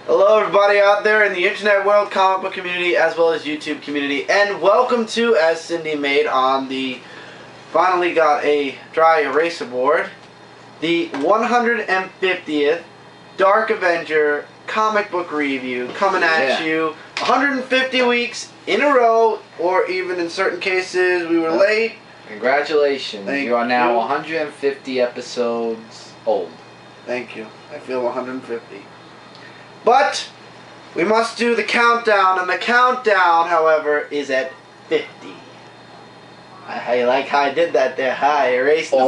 Hello everybody out there in the internet world, comic book community, as well as YouTube community, and welcome to, as Cindy made on the, finally got a dry eraser board, the 150th Dark Avenger comic book review, coming at you 150 weeks in a row, or even in certain cases we were late. Congratulations, you are now 150 episodes old. Thank you. I feel 150. But we must do the countdown, and the countdown, however, is at 50. I like how I did that there. I erased the I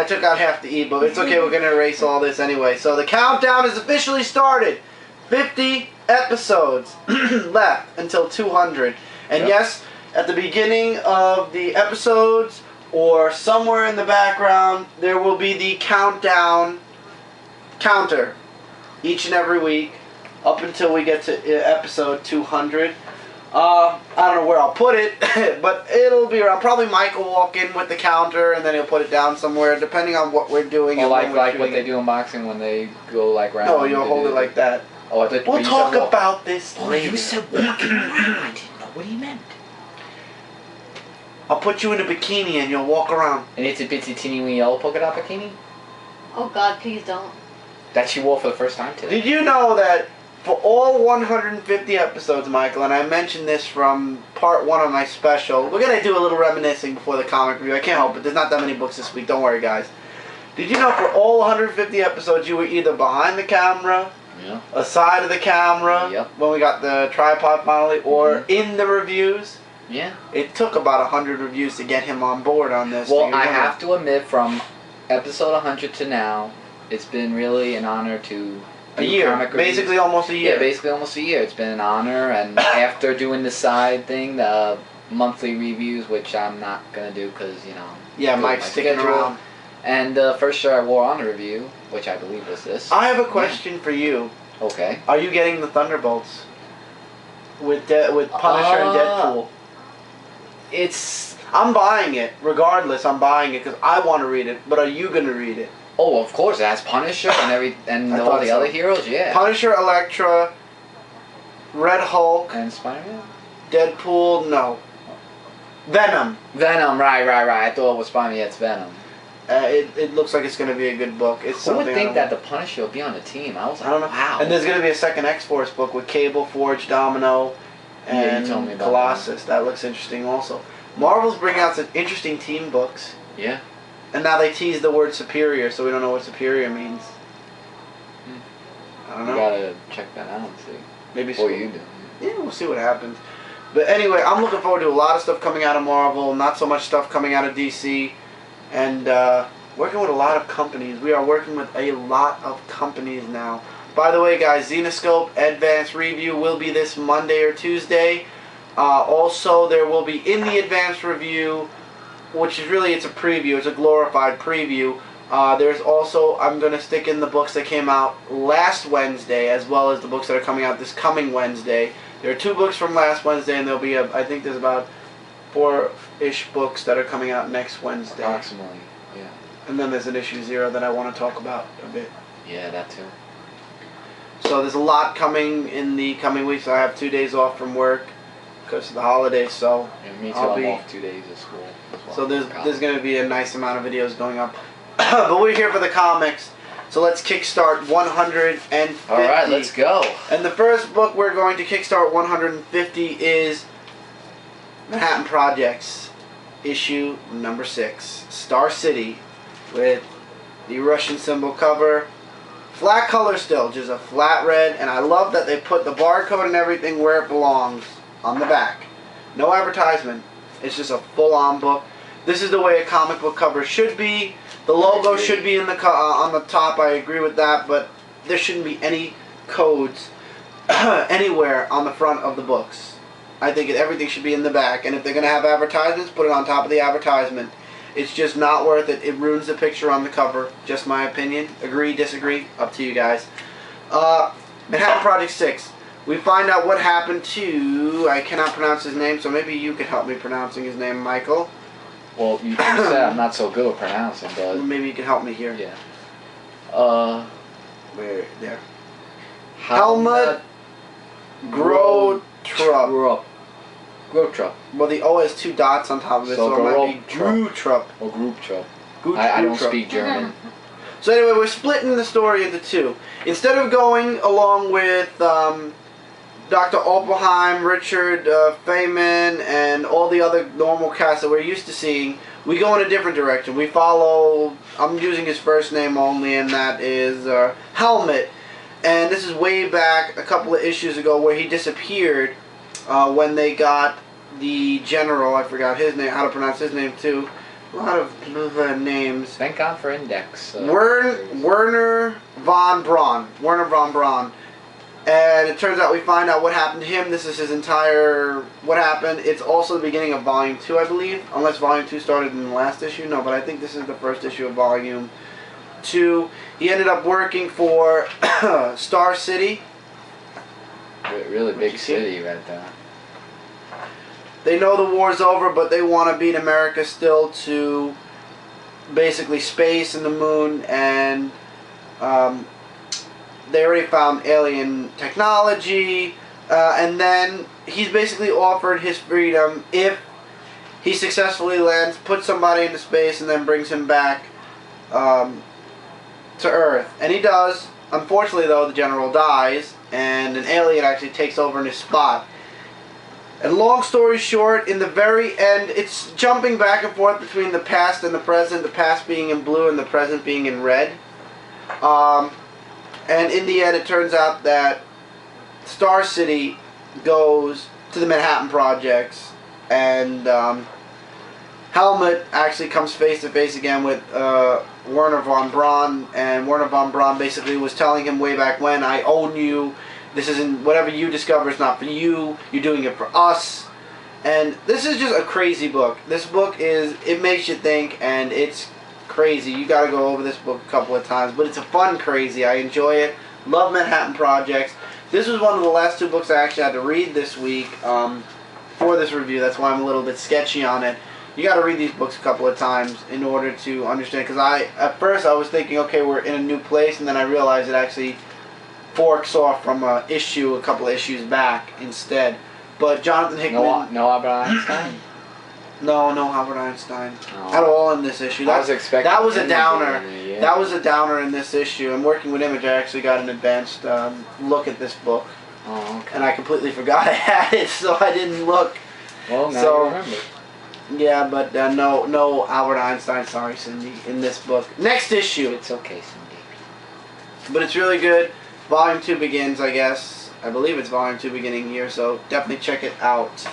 took out half the E, but it's okay. We're going to erase all this anyway. So the countdown is officially started. 50 episodes left until 200. And yes, at the beginning of the episodes, or somewhere in the background, there will be the countdown counter each and every week up until we get to episode 200. I don't know where I'll put it, but it'll be around. Probably Mike will walk in with the counter and then he'll put it down somewhere, depending on what we're doing. Or like what they do in boxing when they go like round. No, you'll hold it like that. Oh, I thought we'll talk about this later. You said walking around. I didn't know what he meant. I'll put you in a bikini and you'll walk around. An itsy bitsy teeny weeny yellow polka dot bikini? Oh God, please don't. That she wore for the first time today. Did you know that for all 150 episodes, Michael, and I mentioned this from part 1 of my special, we're going to do a little reminiscing before the comic review. I can't help it. There's not that many books this week. Don't worry, guys. Did you know for all 150 episodes, you were either behind the camera, aside of the camera, when we got the tripod finally, or in the reviews? Yeah. It took about 100 reviews to get him on board on this. Well, I have to admit, from episode 100 to now, it's been really an honor to a year, basically almost a year. Yeah, basically almost a year. It's been an honor, and after doing the side thing, the monthly reviews, which I'm not gonna do because Mike's sticking around. And the first shirt I wore on the review, which I believe was this. I have a question for you. Okay. Are you getting the Thunderbolts with Punisher and Deadpool? I'm buying it. Regardless, I'm buying it because I want to read it. But are you gonna read it? Oh, of course. It has Punisher and all the other heroes. Yeah. Punisher, Elektra, Red Hulk, and Spider-Man. Deadpool. No. Venom. Venom. Right. I thought it was Spider-Man. Yeah, it's Venom. It looks like it's gonna be a good book. Who would think that the Punisher would be on the team? I don't know. Wow. And there's gonna be a second X-Force book with Cable, Forge, Domino, and you told me about Colossus. That looks interesting also. Marvel's bringing out some interesting team books. Yeah. And now they tease the word superior, so we don't know what superior means. I don't know. You gotta check that out and see. Maybe so. Or you do. Yeah, we'll see what happens. But anyway, I'm looking forward to a lot of stuff coming out of Marvel, not so much stuff coming out of DC, and working with a lot of companies. We are working with a lot of companies now. By the way, guys, Xenoscope Advanced Review will be this Monday or Tuesday. Also, there will be in the Advanced Review, which is really, it's a preview, it's a glorified preview. There's also, I'm going to stick in the books that came out last Wednesday, as well as the books that are coming out this coming Wednesday. There are 2 books from last Wednesday, and there'll be, I think there's about 4-ish books that are coming out next Wednesday. Approximately, yeah. And then there's an issue 0 that I want to talk about a bit. Yeah, that too. So there's a lot coming in the coming weeks. I have 2 days off from work because of the holidays, so me too. I'm off 2 days of school as well. So there's going to be a nice amount of videos going up. But we're here for the comics, so let's kickstart 150. All right, let's go. And the first book we're going to kickstart 150 is Manhattan Projects, issue number 6, Star City, with the Russian symbol cover. Flat color still, just a flat red, and I love that they put the barcode and everything where it belongs, on the back. No advertisement. It's just a full-on book. This is the way a comic book cover should be. The logo should be in the on the top. I agree with that, but there shouldn't be any codes anywhere on the front of the books. I think everything should be in the back, and if they're going to have advertisements, put it on top of the advertisement. It's just not worth it. It ruins the picture on the cover. Just my opinion. Agree, disagree, up to you guys. Manhattan Project 6. We find out what happened to, I cannot pronounce his name, so maybe you could help me pronouncing his name, Michael. Well, you said I'm not so good at pronouncing, but... Maybe you can help me here. Yeah. Where there. Helmut Grotrup. Grotrup. Well, the O has 2 dots on top of it, so it might be Grotrup. Or Grotrup. I don't speak German. So anyway, we're splitting the story into 2. Instead of going along with Dr. Oppenheim, Richard Feynman, and all the other normal cast that we're used to seeing, we go in a different direction. We follow, I'm using his first name only, and that is Helmut. And this is way back a couple of issues ago where he disappeared when they got the general, I forgot his name, how to pronounce his name too. A lot of names. Thank God for Index. Werner von Braun. Werner von Braun. And it turns out we find out what happened to him. This is his entire what happened. It's also the beginning of Volume 2, I believe. Unless Volume 2 started in the last issue. No, but I think this is the first issue of Volume 2. He ended up working for Star City. Really big city right there. They know the war's over, but they want to beat America still to basically space and the moon, and they already found alien technology, and then he's basically offered his freedom if he successfully lands, puts somebody into space, and then brings him back to Earth. And he does. Unfortunately, though, the general dies, and an alien actually takes over in his spot. And long story short, in the very end, it's jumping back and forth between the past and the present, the past being in blue and the present being in red. And in the end, it turns out that Star City goes to the Manhattan Projects, and Helmut actually comes face to face again with Werner von Braun, and Werner von Braun basically was telling him way back when, I own you. This isn't, whatever you discover is not for you. You're doing it for us. And this is just a crazy book. This book it makes you think, and it's crazy. You got to go over this book a couple of times, but it's a fun crazy. I enjoy it. Love Manhattan Projects. This was one of the last 2 books I actually had to read this week for this review. That's why I'm a little bit sketchy on it. You got to read these books a couple of times in order to understand. Because at first I was thinking, okay, we're in a new place, and then I realized it actually forks off from a couple of issues back instead. But Jonathan Hickman. No Albert Einstein. No Albert Einstein Oh. at all in this issue. I was expecting that was a him downer. to be, yeah. That was a downer in this issue. I'm working with Image. I actually got an advanced look at this book, Oh, okay. and I completely forgot I had it, so I didn't look. Well, now So- you remember. Yeah, but no Albert Einstein. Sorry, Cindy. In this book, next issue. It's okay, Cindy. But it's really good. Volume 2 begins, I guess. I believe it's Volume 2 beginning here, so definitely check it out.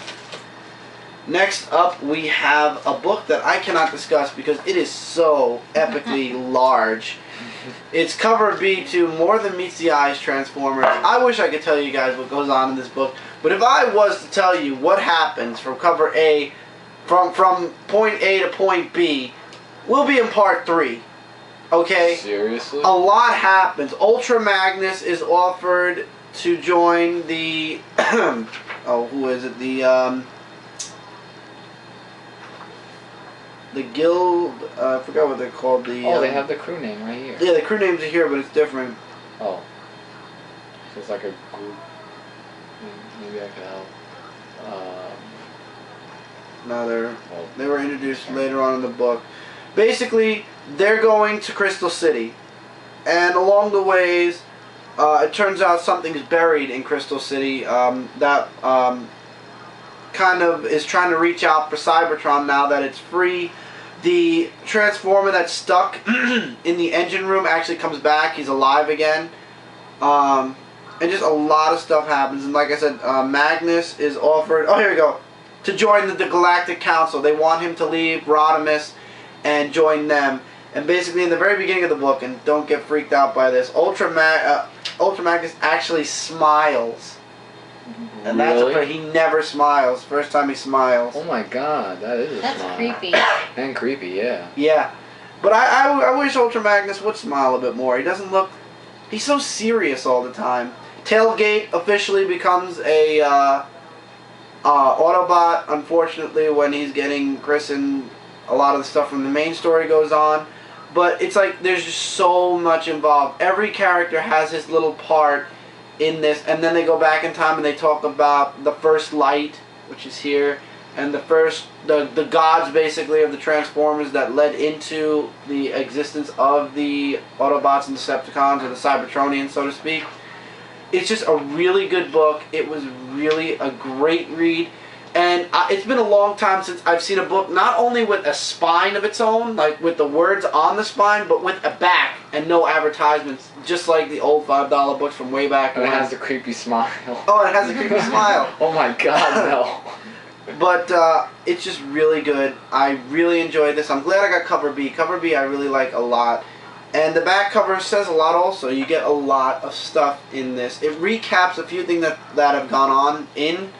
Next up, we have a book that I cannot discuss because it is so epically large. It's cover B to More Than Meets the Eyes Transformers. I wish I could tell you guys what goes on in this book, but if I was to tell you what happens from cover A, from point A to point B, we'll be in part 3. Okay? Seriously? A lot happens. Ultra Magnus is offered to join the oh, who is it? The guild, I forgot what they're called. They have the crew name right here. Yeah, the crew names are here, but it's different. Oh. So it's like a group. Maybe I could help. No, they were introduced later on in the book. Basically, they're going to Crystal City, and along the ways, it turns out something's buried in Crystal City that kind of is trying to reach out for Cybertron now that it's free. The Transformer that's stuck in the engine room actually comes back. He's alive again. And just a lot of stuff happens. And like I said, Magnus is offered... Oh, here we go. To join the Galactic Council. They want him to leave Rodimus and join them. And basically in the very beginning of the book, and don't get freaked out by this, Ultra Magnus actually smiles. And Really? he never smiles. First time he smiles. Oh my god, that is a That's smile. creepy. And creepy, yeah. Yeah. But I wish Ultra Magnus would smile a bit more. He doesn't look... He's so serious all the time. Tailgate officially becomes a Autobot. Unfortunately, when he's getting christened, a lot of the stuff from the main story goes on. But it's like there's just so much involved. Every character has his little part in this, and then they go back in time and they talk about the first light, which is here, and the gods basically of the Transformers that led into the existence of the Autobots and Decepticons, or the Cybertronians, so to speak. It's just a really good book. It was really a great read. And it's been a long time since I've seen a book not only with a spine of its own, like with the words on the spine, but with a back and no advertisements, just like the old $5 books from way back And when. it has a creepy smile. Oh, it has a creepy smile. Oh my god, no. But it's just really good. I really enjoyed this. I'm glad I got cover B. Cover B I really like a lot. And the back cover says a lot also. You get a lot of stuff in this. It recaps a few things that have gone on in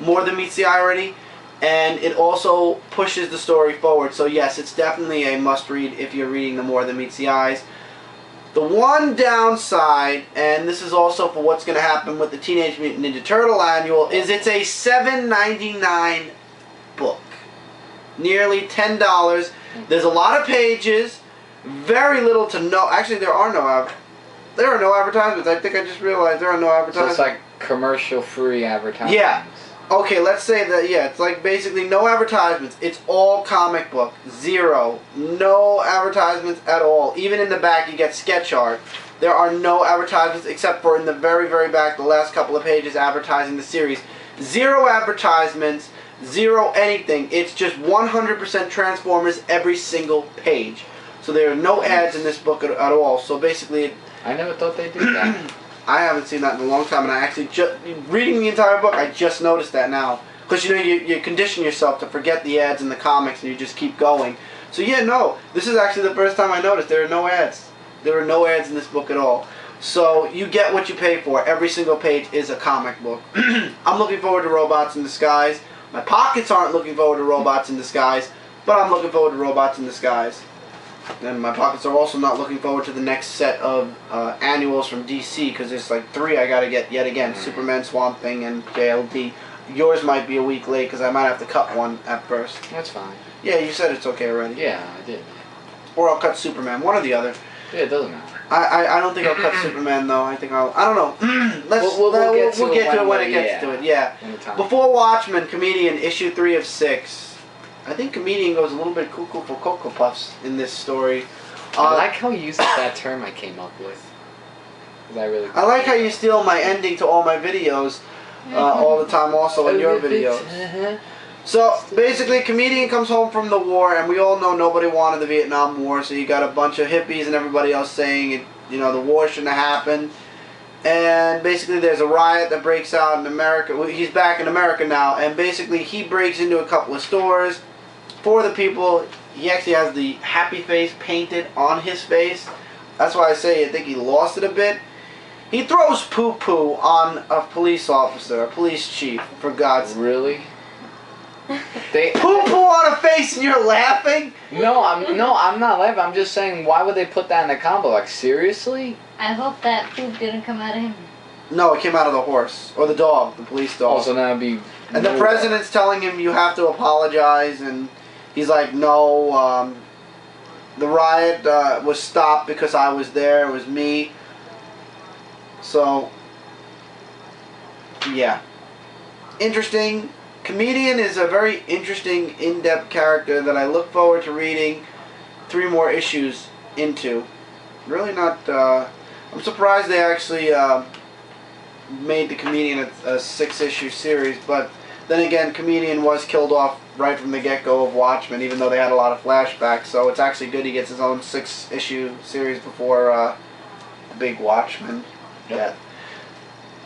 More Than Meets the Eye already. And it also pushes the story forward. So yes, it's definitely a must-read if you're reading the More Than Meets the Eyes. The one downside, and this is also for what's going to happen with the Teenage Mutant Ninja Turtle annual, is it's a $7.99 book. Nearly $10. There's a lot of pages. Very little to no. Actually, there are no advertisements. I think I just realized there are no advertisements. So it's like commercial-free advertisements. Yeah. Okay, let's say that, yeah, it's like basically no advertisements. It's all comic book. Zero. No advertisements at all. Even in the back you get sketch art. There are no advertisements except for in the very, very back, the last couple of pages advertising the series. Zero advertisements. Zero anything. It's just 100% Transformers every single page. So there are no ads in this book at all. So basically, I never thought they'd do that. I haven't seen that in a long time, and I actually reading the entire book, I just noticed that now. Because you know, you condition yourself to forget the ads in the comics, and you just keep going. So yeah, no, this is actually the first time I noticed there are no ads. There are no ads in this book at all. So you get what you pay for. Every single page is a comic book. I'm looking forward to Robots in Disguise. My pockets aren't looking forward to Robots in Disguise, but I'm looking forward to Robots in Disguise. And my pockets are also not looking forward to the next set of annuals from DC, because there's like 3 I gotta get yet again. Superman, Swamp Thing, and JLD. Yours might be a week late because I might have to cut one at first. That's fine. Yeah, you said it's okay already. Yeah, I did. Or I'll cut Superman, one or the other. Yeah, it doesn't matter. I don't think I'll cut Superman though. I don't know. We'll get to it when it gets to it. Yeah. Before Watchmen, Comedian, issue 3 of 6. I think Comedian goes a little bit cuckoo for Cocoa Puffs in this story. I like how you used that term I came up with. I like how you steal my ending to all my videos all the time also in your videos. So basically, Comedian comes home from the war, and we all know nobody wanted the Vietnam War, so you got a bunch of hippies and everybody else saying it, you know, the war shouldn't have happened. And basically there's a riot that breaks out in America. Well, he's back in America now, and basically he breaks into a couple of stores. For the people, he actually has the happy face painted on his face. That's why I say I think he lost it a bit. He throws poo-poo on a police officer, a police chief, for God's sake. Really? Poo-poo on a face and you're laughing? No, I'm not laughing. I'm just saying, why would they put that in the combo? Like, seriously? I hope that poop didn't come out of him. No, it came out of the horse. Or the dog, the police dog. Oh, so that would be... And the president's telling him you have to apologize, and he's like, no, the riot was stopped because I was there, it was me. So, yeah. Interesting. Comedian is a very interesting, in-depth character that I look forward to reading 3 more issues into. Really not, I'm surprised they actually made the Comedian a 6-issue series, but then again, Comedian was killed off right from the get-go of Watchmen, even though they had a lot of flashbacks, so it's actually good he gets his own 6-issue series before the big Watchmen. Yep.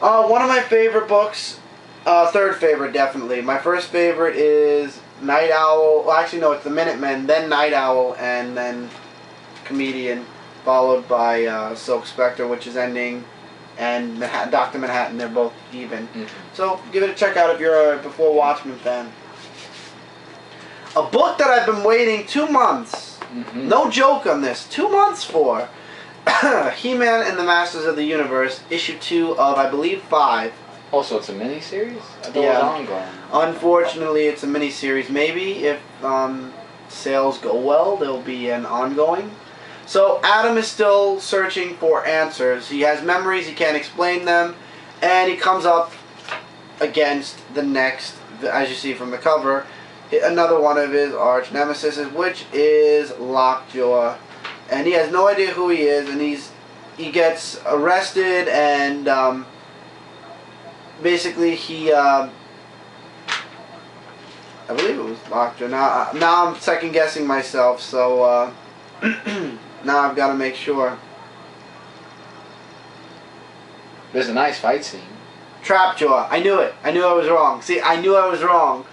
One of my favorite books, third favorite definitely. My first favorite is Night Owl, well actually no, it's the Minutemen, then Night Owl, and then Comedian, followed by Silk Spectre, which is ending, and Dr. Manhattan. They're both even. So give it a check out if you're a Before Watchmen fan. A book that I've been waiting 2 months, no joke on this, 2 months for. He-Man and the Masters of the Universe, issue 2 of, I believe, 5. Also, it's a mini-series? I thought it was ongoing. Unfortunately, it's a mini-series. Maybe if sales go well, there'll be an ongoing. So Adam is still searching for answers. He has memories, he can't explain them, and he comes up against the next, as you see from the cover, another one of his arch nemesis, which is Lockjaw. And he has no idea who he is, and he gets arrested, and basically he I believe it was Lockjaw. Now I'm second guessing myself, so now I've got to make sure. There's a nice fight scene. Trapjaw. I knew it. I knew I was wrong. See, I knew I was wrong.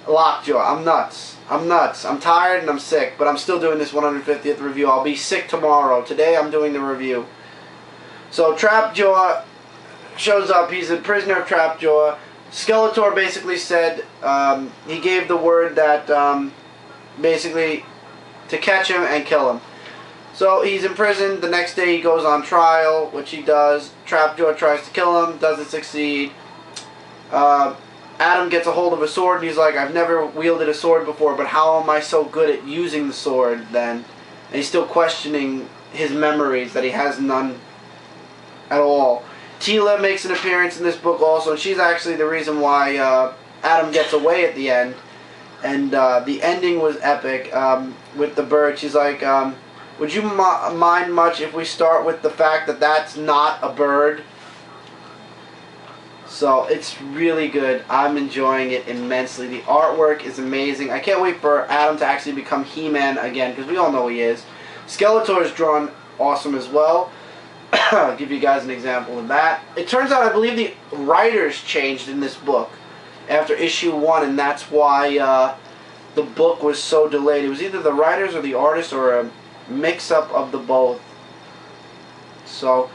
Lockjaw. I'm nuts. I'm nuts. I'm tired and I'm sick, but I'm still doing this 150th review. I'll be sick tomorrow. Today I'm doing the review. So Trapjaw shows up. He's a prisoner of Trapjaw. Skeletor basically said, he gave the word that basically to catch him and kill him. So he's in prison. The next day he goes on trial, which he does. Trapjaw tries to kill him, doesn't succeed. Adam gets a hold of a sword, and he's like, I've never wielded a sword before, but how am I so good at using the sword then? And he's still questioning his memories, that he has none at all. Teela makes an appearance in this book also, and she's actually the reason why Adam gets away at the end. And the ending was epic with the bird. She's like, would you mind much if we start with the fact that that's not a bird? So it's really good. I'm enjoying it immensely. The artwork is amazing. I can't wait for Adam to actually become He-Man again, because we all know he is. Skeletor is drawn awesome as well. I'll give you guys an example of that. It turns out I believe the writers changed in this book after issue 1, and that's why the book was so delayed. It was either the writers or the artists or a mix-up of the both. So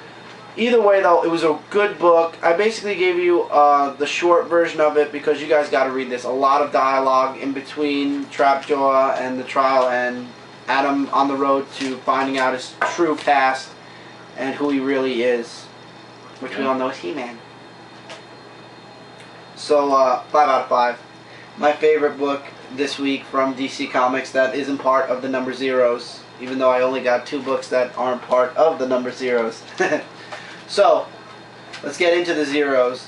either way, though, it was a good book. I basically gave you the short version of it because you guys got to read this. A lot of dialogue in between Trapjaw and the trial, and Adam on the road to finding out his true past and who he really is, which we all know is He-Man. So 5 out of 5. My favorite book this week from DC Comics that isn't part of the number zeros, even though I only got 2 books that aren't part of the number zeros. So, let's get into the zeros.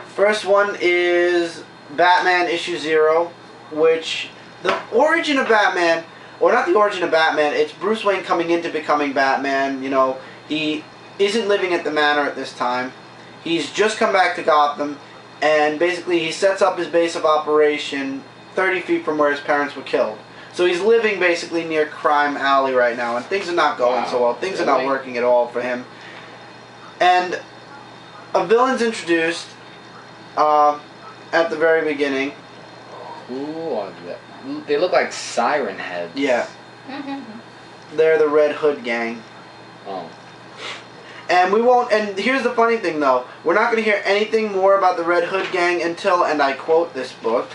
First one is Batman issue 0, which the origin of Batman, or not the origin of Batman, it's Bruce Wayne coming into becoming Batman. You know, he isn't living at the manor at this time. He's just come back to Gotham, and basically he sets up his base of operation 30 feet from where his parents were killed. So he's living basically near Crime Alley right now, and things are not going so well. Things are not working at all for him. And a villain's introduced at the very beginning. Who are they? They look like siren heads. Yeah. They're the Red Hood gang. Oh. And we won't, and here's the funny thing though, we're not going to hear anything more about the Red Hood gang until, and I quote this book,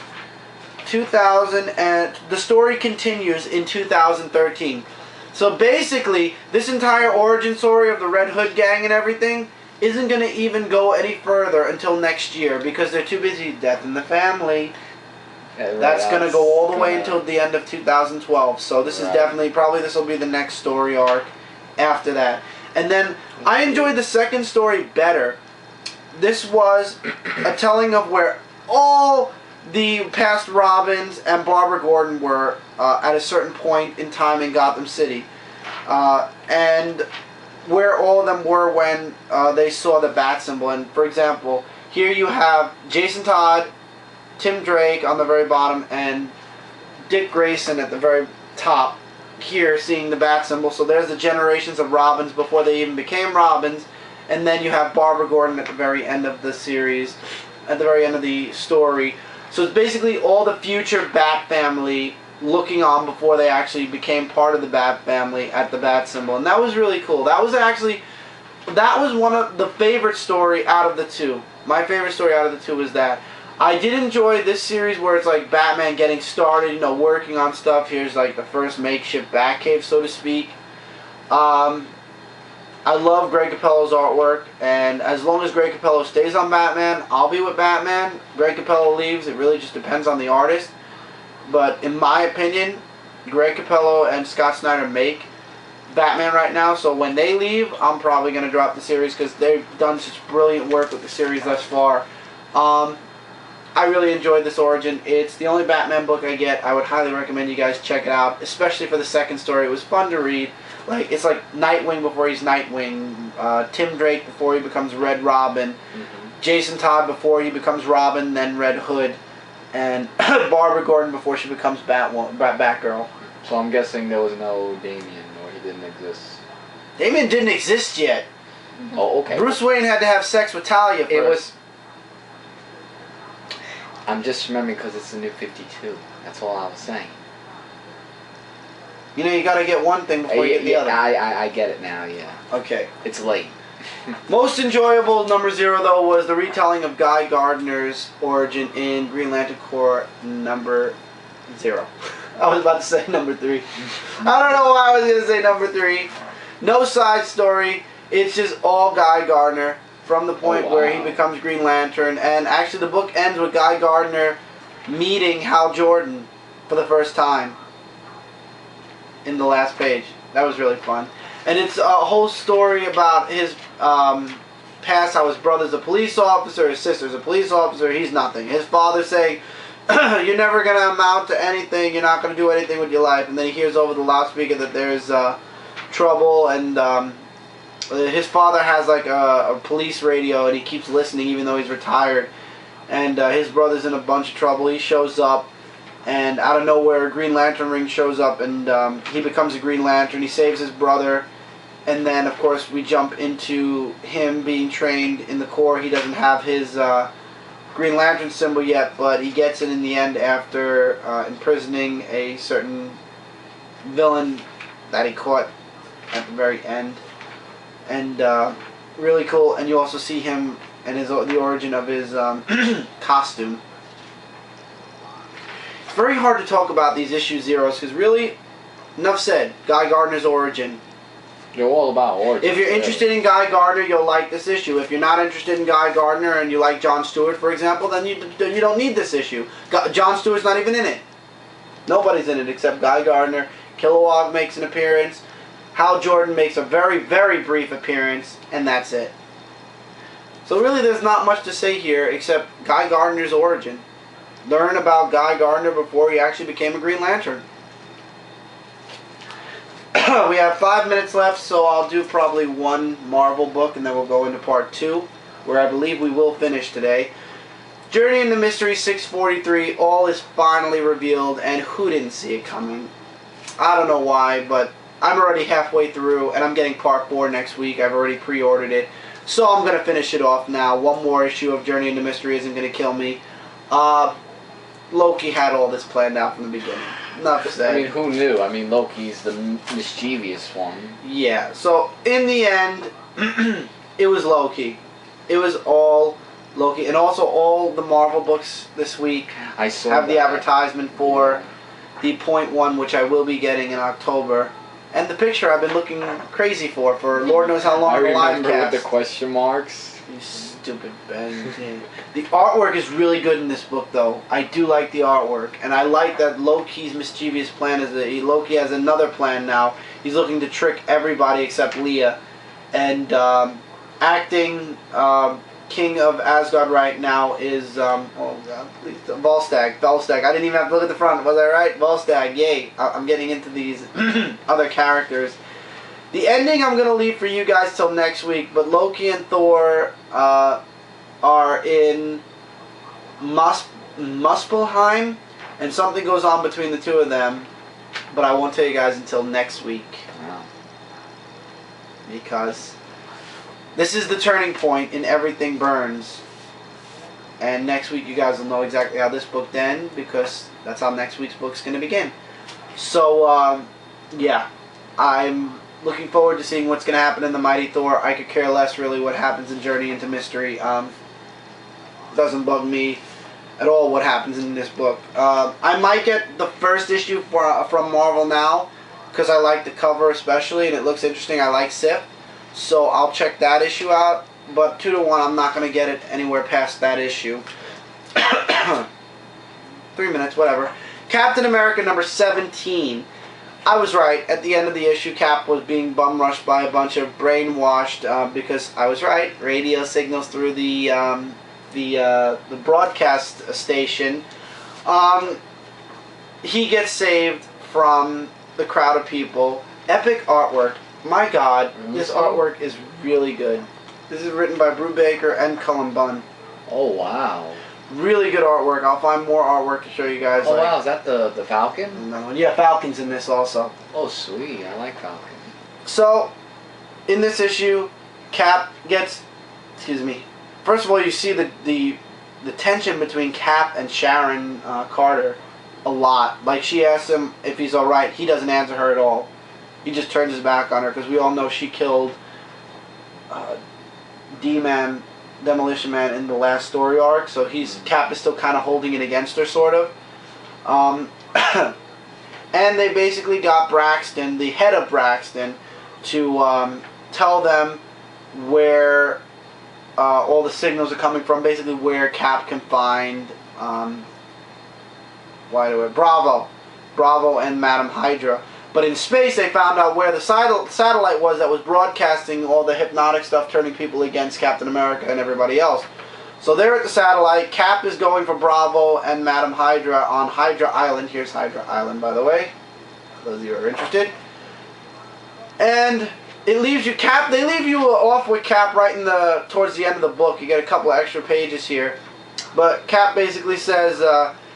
2000, and the story continues in 2013. So basically, this entire origin story of the Red Hood gang and everything isn't going to even go any further until next year because they're too busy. Death in the Family. Yeah, right, that's going to go all the way until the end of 2012. So this is definitely, probably this will be the next story arc after that. And then I enjoyed the second story better. This was a telling of where all the past Robins and Barbara Gordon were at a certain point in time in Gotham City. And where all of them were when they saw the bat symbol. And for example, here you have Jason Todd, Tim Drake on the very bottom, and Dick Grayson at the very top here seeing the bat symbol. So there's the generations of Robins before they even became Robins. And then you have Barbara Gordon at the very end of the series, at the very end of the story. So it's basically all the future Bat family looking on before they actually became part of the Bat family at the bat symbol. And that was really cool. That was one of the favorite story out of the 2. My favorite story out of the 2 was that. I did enjoy this series where it's like Batman getting started, you know, working on stuff. Here's like the first makeshift Batcave, so to speak. I love Greg Capullo's artwork, and as long as Greg Capullo stays on Batman, I'll be with Batman. Greg Capullo leaves, it really just depends on the artist. But in my opinion, Greg Capullo and Scott Snyder make Batman right now, so when they leave, I'm probably going to drop the series because they've done such brilliant work with the series thus far. I really enjoyed this origin. It's the only Batman book I get. I would highly recommend you guys check it out, especially for the second story. It was fun to read. Like, it's like Nightwing before he's Nightwing, Tim Drake before he becomes Red Robin, Jason Todd before he becomes Robin, then Red Hood, and Barbara Gordon before she becomes Batgirl. So I'm guessing there was no Damian, or he didn't exist. Damian didn't exist yet. Oh, okay. Bruce Wayne had to have sex with Talia first. It was... I'm just remembering because it's the new 52. That's all I was saying. You know, you gotta get one thing before you get the other. I get it now, yeah. Okay. It's late. Most enjoyable number 0, though, was the retelling of Guy Gardner's origin in Green Lantern Corps number 0. I was about to say number 3. I don't know why I was going to say number 3. No side story. It's just all Guy Gardner from the point where he becomes Green Lantern. And actually the book ends with Guy Gardner meeting Hal Jordan for the first time in the last page. That was really fun. And it's a whole story about his past, how his brother's a police officer, his sister's a police officer, he's nothing. His father saying, you're never going to amount to anything, you're not going to do anything with your life. And then he hears over the loudspeaker that there's trouble, and his father has like a police radio, and he keeps listening even though he's retired. And his brother's in a bunch of trouble. He shows up, and out of nowhere a Green Lantern ring shows up, and he becomes a Green Lantern. He saves his brother, and then of course we jump into him being trained in the Corps. He doesn't have his Green Lantern symbol yet, but he gets it in the end after imprisoning a certain villain that he caught at the very end. And really cool. And you also see him and the origin of his costume. It's very hard to talk about these issue zeros because really, enough said. Guy Gardner's origin. They're all about origin. If you're interested in Guy Gardner, you'll like this issue. If you're not interested in Guy Gardner and you like John Stewart, for example, then you don't need this issue. John Stewart's not even in it. Nobody's in it except Guy Gardner. Kilowog makes an appearance. Hal Jordan makes a very, very brief appearance, and that's it. So really there's not much to say here except Guy Gardner's origin. Learn about Guy Gardner before he actually became a Green Lantern. We have 5 minutes left, so I'll do probably one Marvel book, and then we'll go into part 2, where I believe we will finish today. Journey into Mystery 643, all is finally revealed, and who didn't see it coming? I don't know why, but I'm already halfway through, and I'm getting part 4 next week. I've already pre-ordered it, so I'm going to finish it off now. One more issue of Journey into Mystery isn't going to kill me. Loki had all this planned out from the beginning. Enough said. I mean, who knew? I mean, Loki's the mischievous one. Yeah, so in the end, it was Loki. It was all Loki. And also all the Marvel books this week have the advertisement for the .1, which I will be getting in October. And the picture I've been looking crazy for Lord knows how long. I the live remember cast. with the question marks. You stupid Ben. The artwork is really good in this book, though. I do like the artwork, and I like that Loki's mischievous plan is that Loki has another plan now. He's looking to trick everybody except Leah, and acting King of Asgard right now is oh god, please, Volstagg. I didn't even have to look at the front. Was I right? Volstagg. Yay! I'm getting into these other characters. The ending I'm going to leave for you guys till next week, but Loki and Thor are in Muspelheim, and something goes on between the two of them, but I won't tell you guys until next week. Wow. Because this is the turning point in Everything Burns, and next week you guys will know exactly how this book ends, because that's how next week's book's going to begin. So, yeah, I'm looking forward to seeing what's going to happen in The Mighty Thor. I could care less really what happens in Journey into Mystery. Doesn't bug me at all what happens in this book. I might get the first issue from Marvel Now because I like the cover especially and it looks interesting. I like Sif, so I'll check that issue out. But 2 to 1, I'm not going to get it anywhere past that issue. 3 minutes, whatever. Captain America number 17. I was right. At the end of the issue, Cap was being bum rushed by a bunch of brainwashed because I was right. Radio signals through the broadcast station. He gets saved from the crowd of people. Epic artwork. My God, this artwork is really good. This is written by Brubaker and Cullen Bunn. Oh, wow. Really good artwork. I'll find more artwork to show you guys. Oh, wow. Is that the Falcon? No, yeah, Falcon's in this also. Oh, sweet. I like Falcon. So, in this issue, Cap gets... Excuse me. First of all, you see the tension between Cap and Sharon Carter a lot. Like, she asks him if he's alright. He doesn't answer her at all. He just turns his back on her because we all know she killed D-Man, Demolition Man, in the last story arc. So Cap is still kind of holding it against her, sort of. And they basically got Braxton, the head of Braxton, to tell them where all the signals are coming from. Basically, where Cap can find Bravo, and Madam Hydra. But in space, they found out where the satellite was that was broadcasting all the hypnotic stuff, turning people against Captain America and everybody else. So they're at the satellite. Cap is going for Bravo and Madam Hydra on Hydra Island. Here's Hydra Island, by the way, for those of you who are interested. And it leaves you Cap. They leave you off with Cap right in towards the end of the book. You get a couple of extra pages here, but Cap basically says,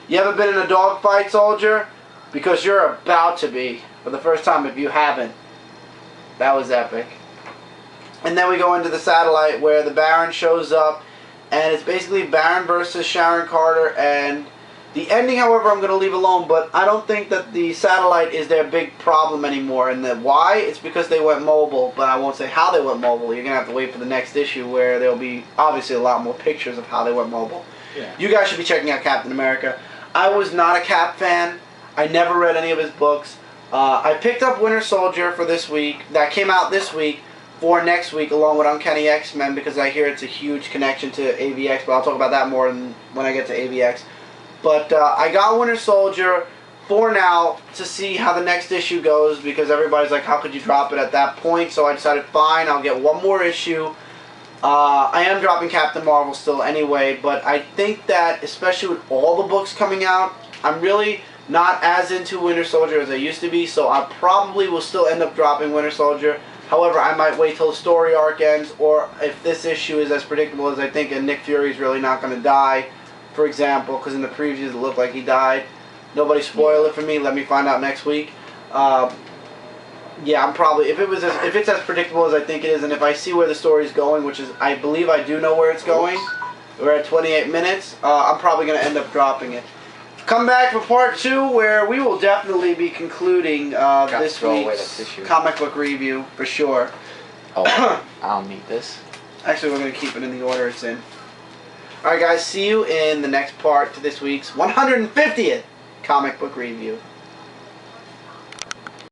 "You ever been in a dogfight, soldier? Because you're about to be." For the first time, if you haven't. That was epic. And then we go into the satellite where the Baron shows up, and it's basically Baron versus Sharon Carter, and the ending, however, I'm going to leave alone, but I don't think that the satellite is their big problem anymore, and why? It's because they went mobile, but I won't say how they went mobile. You're going to have to wait for the next issue where there'll be, obviously, a lot more pictures of how they went mobile. Yeah. You guys should be checking out Captain America. I was not a Cap fan. I never read any of his books. I picked up Winter Soldier for this week. That came out this week for next week along with Uncanny X-Men because I hear it's a huge connection to AVX, but I'll talk about that more when I get to AVX. But I got Winter Soldier for now to see how the next issue goes because everybody's like, how could you drop it at that point? So I decided, fine, I'll get one more issue. I am dropping Captain Marvel still anyway, but I think that, especially with all the books coming out, I'm really not as into Winter Soldier as I used to be, so I probably will still end up dropping Winter Soldier. However, I might wait till the story arc ends, or if this issue is as predictable as I think and Nick Fury's really not going to die, for example, because in the previews it looked like he died. Nobody spoil it for me, let me find out next week. Yeah, I'm probably, if it's as predictable as I think it is, and if I see where the story's going, which is, I believe I do know where it's going, we're at 28 minutes, I'm probably going to end up dropping it. Come back for part 2, where we will definitely be concluding this week's comic book review, for sure. Oh, I'll need this. Actually, we're going to keep it in the order it's in. Alright guys, see you in the next part to this week's 150th comic book review.